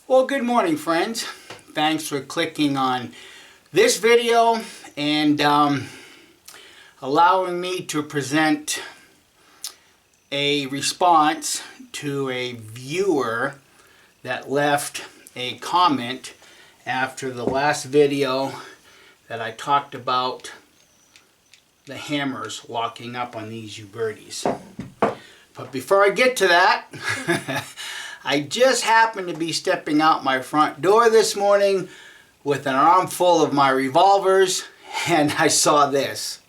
Well, good morning, friends. Thanks for clicking on this video and allowing me to present a response to a viewer that left a comment after the last video that I talked about the hammers locking up on these Ubertis. But before I get to that, I just happened to be stepping out my front door this morning with an armful of my revolvers, and I saw this.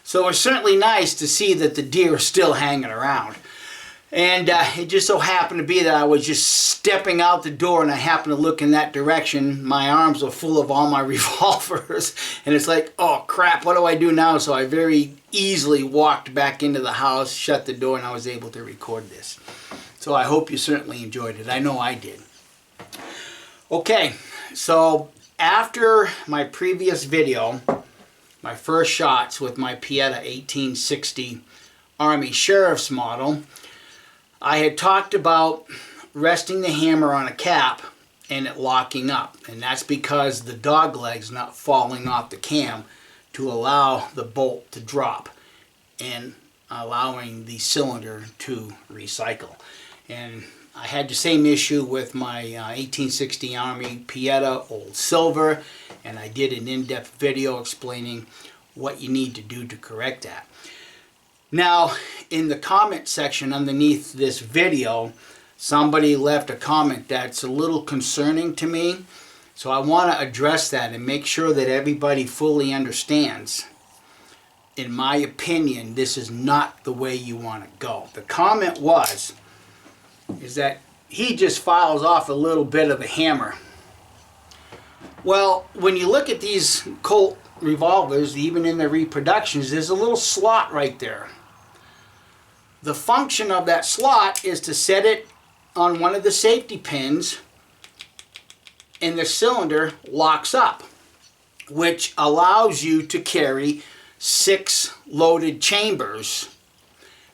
So it's certainly nice to see that the deer are still hanging around. And it just so happened to be that I was just stepping out the door and I happened to look in that direction. My arms are full of all my revolvers. And it's like, oh crap, what do I do now? So I very easily walked back into the house, shut the door, and I was able to record this. So I hope you certainly enjoyed it. I know I did. Okay, so after my previous video, my first shots with my Pietta 1860 Army Sheriff's model, I had talked about resting the hammer on a cap and it locking up. And that's because the dog leg's not falling off the cam to allow the bolt to drop and allowing the cylinder to recycle. And I had the same issue with my 1860 Army Pietta Old Silver, and I did an in-depth video explaining what you need to do to correct that. Now, in the comment section underneath this video, somebody left a comment that's a little concerning to me, so I want to address that and make sure that everybody fully understands. In my opinion, this is not the way you want to go. The comment is that he just files off a little bit of the hammer. Well, when you look at these Colt revolvers, even in their reproductions, there's a little slot right there. The function of that slot is to set it on one of the safety pins and the cylinder locks up, which allows you to carry 6 loaded chambers,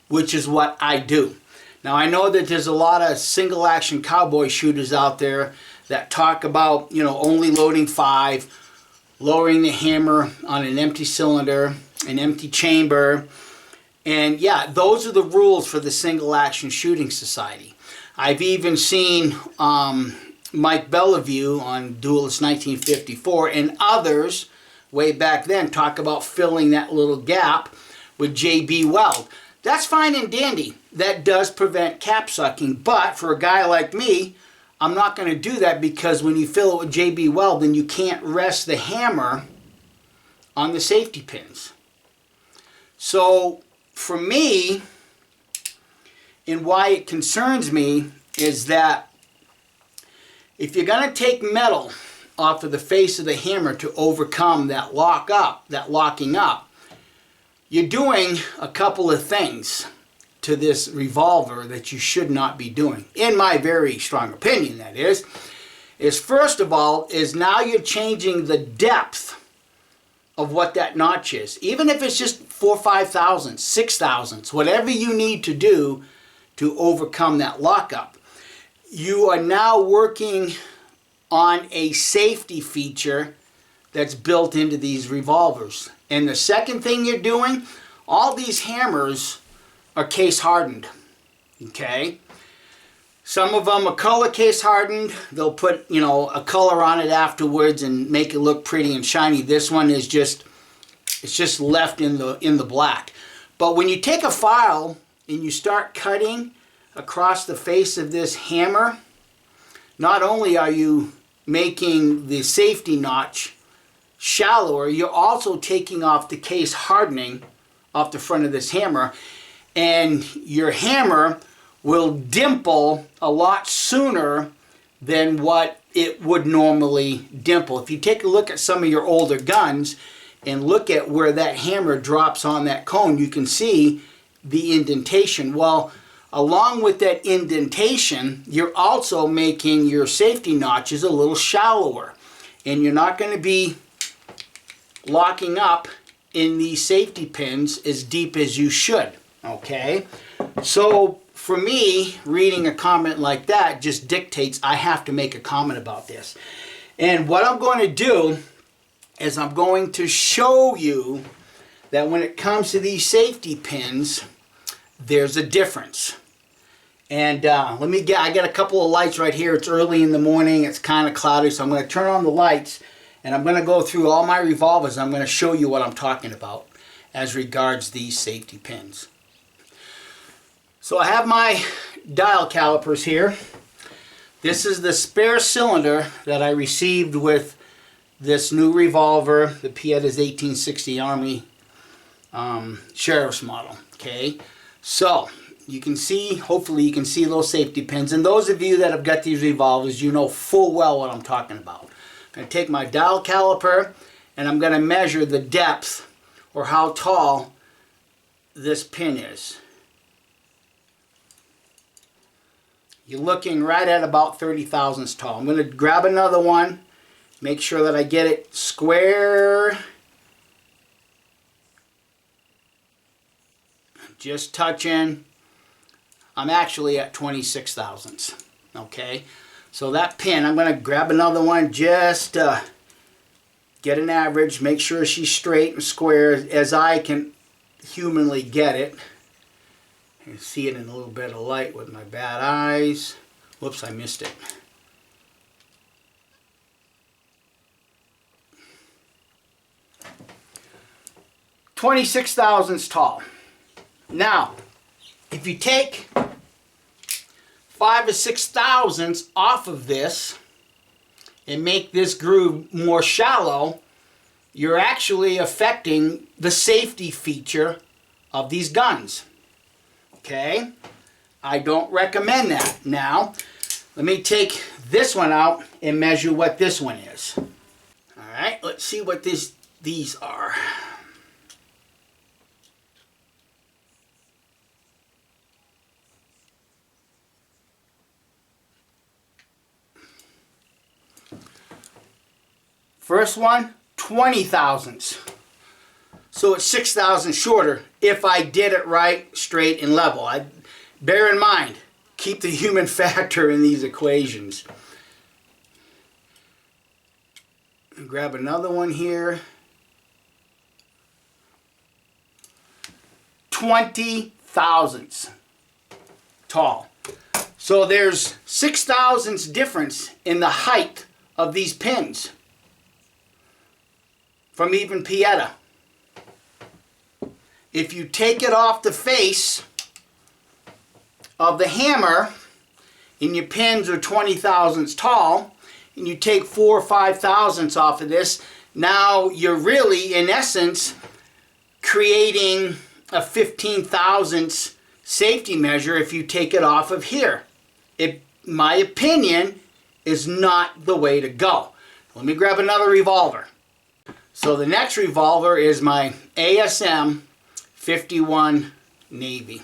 which is what I do. Now I know that there's a lot of single action cowboy shooters out there that talk about, only loading 5, lowering the hammer on an empty cylinder, an empty chamber. And yeah, those are the rules for the Single Action Shooting Society. I've even seen Mike Bellevue on Duelist 1954 and others way back then talk about filling that little gap with JB Weld. That's fine and dandy. That does prevent cap sucking, but for a guy like me, I'm not going to do that because when you fill it with JB Weld, then you can't rest the hammer on the safety pins. So for me, and why it concerns me, is that if you're going to take metal off of the face of the hammer to overcome that locking up, you're doing a couple of things to this revolver that you should not be doing. In my very strong opinion, that is first of all, is now you're changing the depth of what that notch is. Even if it's just 4 5/1000, 6 thousandths, whatever you need to do to overcome that lockup. You are now working on a safety feature that's built into these revolvers. And the second thing you're doing, all these hammers are case hardened, okay? Some of them are color case hardened. They'll put, a color on it afterwards and make it look pretty and shiny. This one is it's just left in the black. But when you take a file and you start cutting across the face of this hammer, not only are you making the safety notch shallower, you're also taking off the case hardening off the front of this hammer. and your hammer will dimple a lot sooner than what it would normally dimple. If you take a look at some of your older guns and look at where that hammer drops on that cone, you can see the indentation. Well, along with that indentation, you're also making your safety notches a little shallower, and you're not going to be locking up in these safety pins as deep as you should. Okay, so for me, reading a comment like that just dictates I have to make a comment about this. And what I'm going to do is I'm going to show you that when it comes to these safety pins, there's a difference. And I got a couple of lights right here. It's early in the morning, it's kind of cloudy, so I'm going to turn on the lights and I'm going to go through all my revolvers. I'm going to show you what I'm talking about as regards these safety pins. So I have my dial calipers here. This is the spare cylinder that I received with this new revolver, the Pietta's 1860 Army Sheriff's model. Okay, so you can see, hopefully you can see those safety pins. And those of you that have got these revolvers, you know full well what I'm talking about. I'm going to take my dial caliper and I'm going to measure the depth or how tall this pin is. You're looking right at about 30 thousandths tall. I'm going to grab another one, make sure that I get it square, just touching. I'm actually at 26 thousandths. Okay, so that pin, I'm going to grab another one, just get an average, make sure she's straight and square as I can humanly get it. You can see it in a little bit of light with my bad eyes. Whoops, I missed it. .26 thousandths tall. Now, if you take 5 or 6 thousandths off of this and make this groove more shallow, you're actually affecting the safety feature of these guns. Okay, I don't recommend that. Now, let me take this one out and measure what this one is. All right, let's see what these are. First one, 20 thousandths. So it's 6 thousandths shorter if I did it right, straight, and level. Bear in mind, keep the human factor in these equations. Grab another one here. 20 thousandths tall. So there's 6 thousandths difference in the height of these pins from even Pietta. If you take it off the face of the hammer and your pins are 20 thousandths tall and you take 4 or 5 thousandths off of this, now you're really in essence creating a 15 thousandths safety measure if you take it off of here. It, my opinion, is not the way to go. Let me grab another revolver. So the next revolver is my ASM 51 Navy.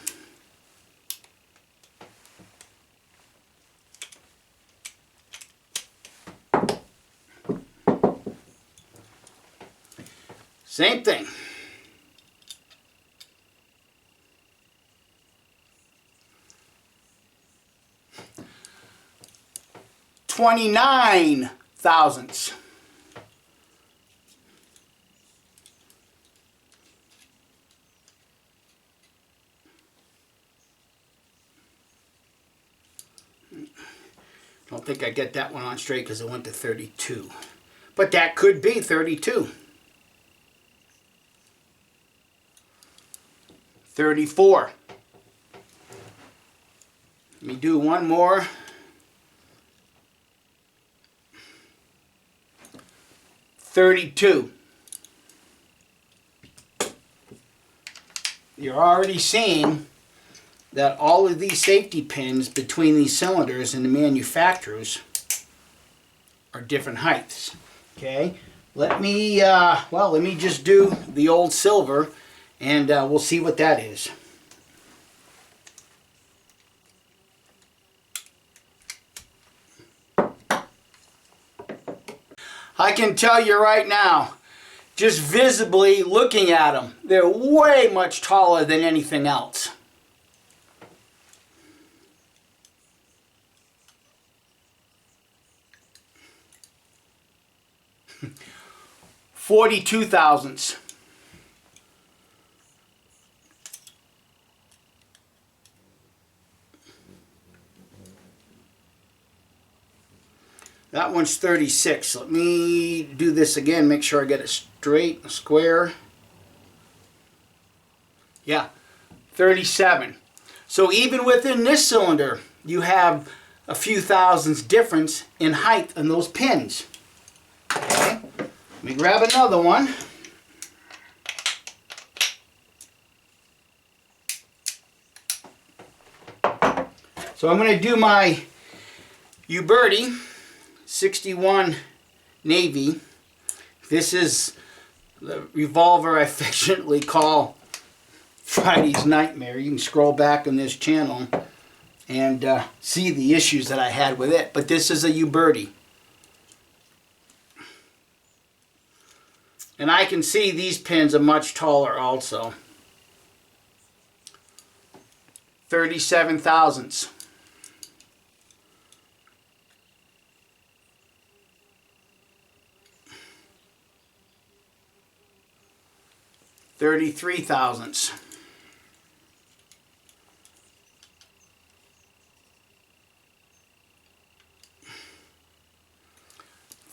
Same thing. .29 thousandths. Don't think I get that one on straight because it went to 32. But that could be 32. 34. Let me do one more. 32. You're already seeing that all of these safety pins between these cylinders and the manufacturers are different heights. Okay, let me just do the old silver, and we'll see what that is. I can tell you right now, just visibly looking at them, they're way much taller than anything else. $42,000. That one's 36. Let me do this again, make sure I get it straight, square. Yeah, 37. So even within this cylinder, you have a few thousands difference in height in those pins. Okay, let me grab another one. So I'm going to do my Uberti 61 Navy. This is the revolver I affectionately call Friday's Nightmare. You can scroll back on this channel and see the issues that I had with it. But this is a Uberti. And I can see these pins are much taller also. 37 thousandths. $33 thousandths.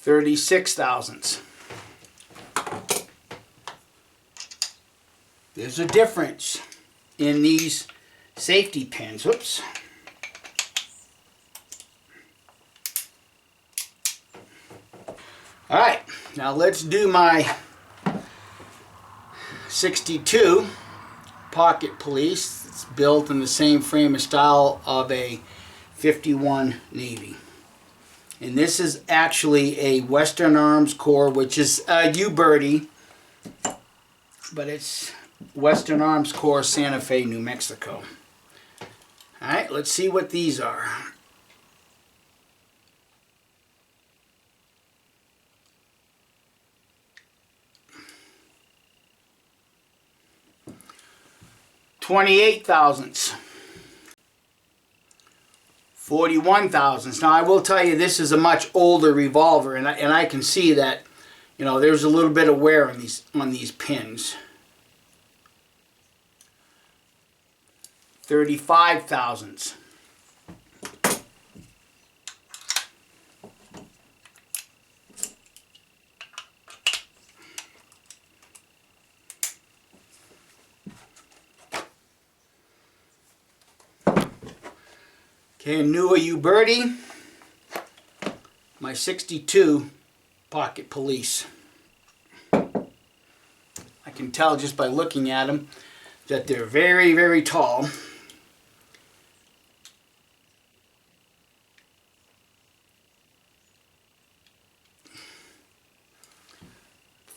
$36 thousandths. There's a difference in these safety pins. Whoops. All right, now let's do my 62 Pocket Police. It's built in the same frame and style of a 51 Navy. And this is actually a Western Arms Corps, which is a Uberti, but it's Western Arms Corps, Santa Fe, New Mexico. Alright, let's see what these are. $28 thousandths. 41 thousandths. Now I will tell you, this is a much older revolver, and I can see that, you know, there's a little bit of wear on these pins. 35 thousandths. Okay, newer Uberti, my 62 Pocket Police. I can tell just by looking at them that they're very, very tall.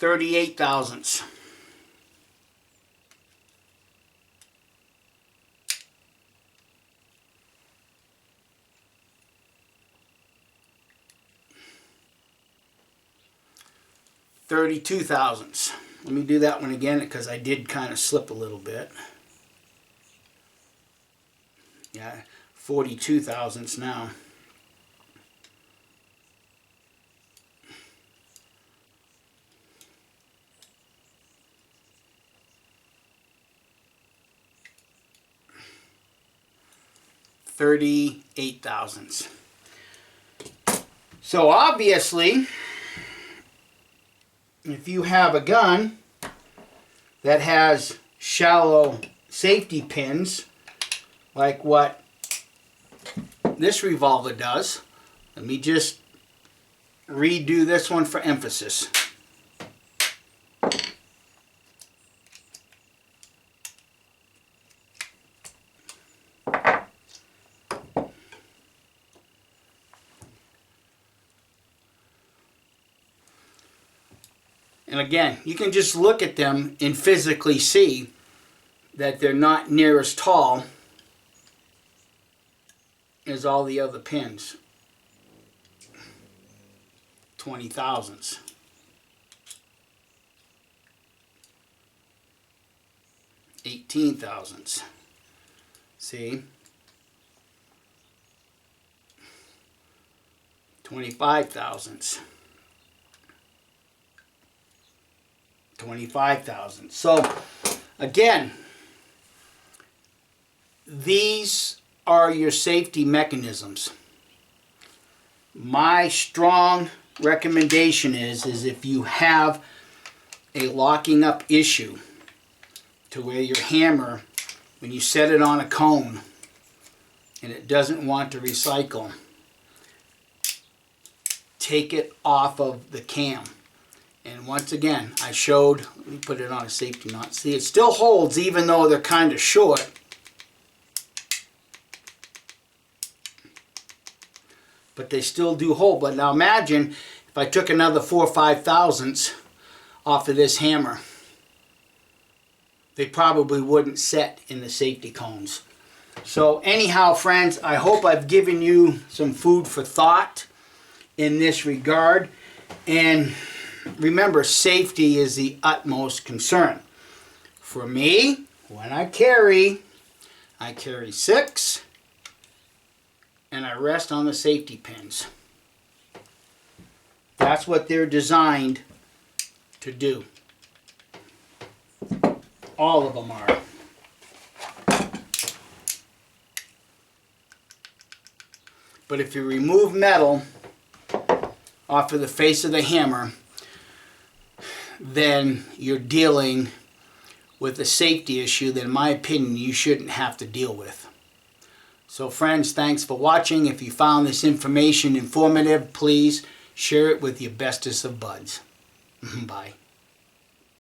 $38 thousandths. $32 thousandths. Let me do that one again because I did kind of slip a little bit. Yeah, 42 thousandths now. $38 thousandths. So obviously, if you have a gun that has shallow safety pins, like what this revolver does, let me just redo this one for emphasis. And again, you can just look at them and physically see that they're not near as tall as all the other pins. 20 thousandths. $18 thousandths. See? 25 thousandths. 25 thousandths. So, again, these are your safety mechanisms. My strong recommendation is if you have a locking up issue to where your hammer, when you set it on a cone and it doesn't want to recycle, take it off of the cam. And once again, I showed, let me put it on a safety knot. See, it still holds even though they're kind of short. But they still do hold. But now imagine if I took another 4 or 5 thousandths off of this hammer. They probably wouldn't set in the safety cones. So anyhow, friends, I hope I've given you some food for thought in this regard. And remember, safety is the utmost concern. For me, when I carry 6 and I rest on the safety pins. That's what they're designed to do. All of them are. But if you remove metal off of the face of the hammer, then you're dealing with a safety issue that, in my opinion, you shouldn't have to deal with. So friends, thanks for watching. If you found this information informative, please share it with your bestest of buds. Bye.